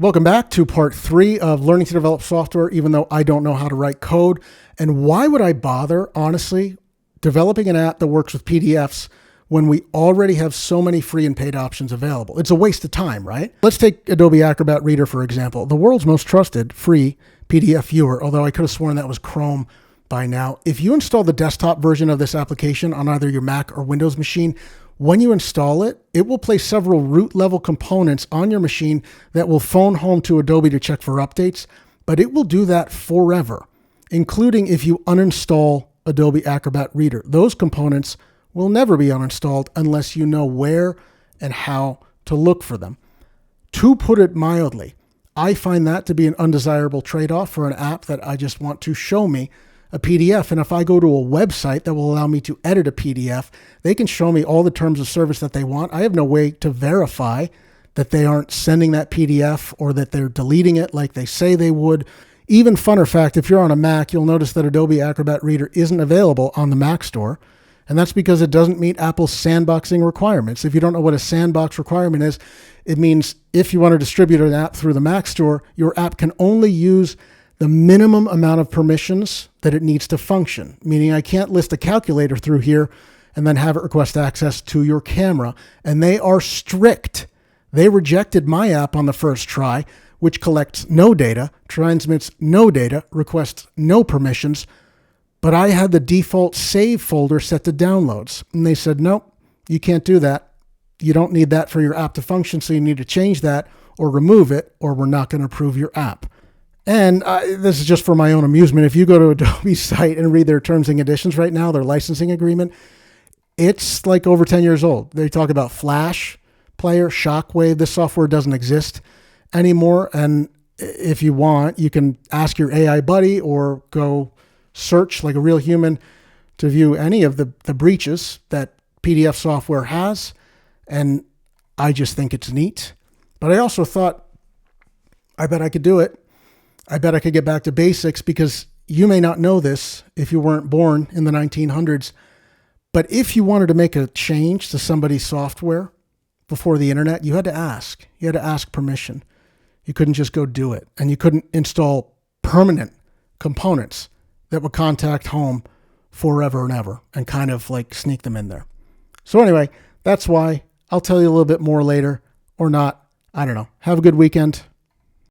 Welcome back to part 3 of learning to develop software, even though I don't know how to write code. And why would I bother, honestly, developing an app that works with PDFs when we already have so many free and paid options available? It's a waste of time, right? Let's take Adobe Acrobat Reader, for example, the world's most trusted free PDF viewer, although I could have sworn that was Chrome by now. If you install the desktop version of this application on either your Mac or Windows machine, when you install it, it will place several root level components on your machine that will phone home to Adobe to check for updates, but it will do that forever, including if you uninstall Adobe Acrobat Reader. Those components will never be uninstalled unless you know where and how to look for them. To put it mildly, I find that to be an undesirable trade-off for an app that I just want to show me a PDF. And if I go to a website that will allow me to edit a PDF, they can show me all the terms of service that they want. I have no way to verify that they aren't sending that PDF or that they're deleting it like they say they would. Even funner fact, if you're on a Mac, you'll notice that Adobe Acrobat Reader isn't available on the Mac Store. And that's because it doesn't meet Apple's sandboxing requirements. If you don't know what a sandbox requirement is, it means if you want to distribute an app through the Mac Store, your app can only use the minimum amount of permissions that it needs to function, meaning I can't list a calculator through here and then have it request access to your camera. And they are strict. They rejected my app on the first try, which collects no data, transmits no data, requests no permissions, but I had the default save folder set to downloads. And they said, nope, you can't do that. You don't need that for your app to function, so you need to change that or remove it, or we're not going to approve your app. And this is just for my own amusement. If you go to Adobe's site and read their terms and conditions right now, their licensing agreement, it's like over 10 years old. They talk about Flash Player, Shockwave. This software doesn't exist anymore. And if you want, you can ask your AI buddy or go search like a real human to view any of the breaches that PDF software has. And I just think it's neat. But I also thought, I bet I could do it. I bet I could get back to basics, because you may not know this if you weren't born in the 1900s, but if you wanted to make a change to somebody's software before the internet, you had to ask. You had to ask permission. You couldn't just go do it. And you couldn't install permanent components that would contact home forever and ever and kind of like sneak them in there. So anyway, that's why. I'll tell you a little bit more later, or not. I don't know. Have a good weekend.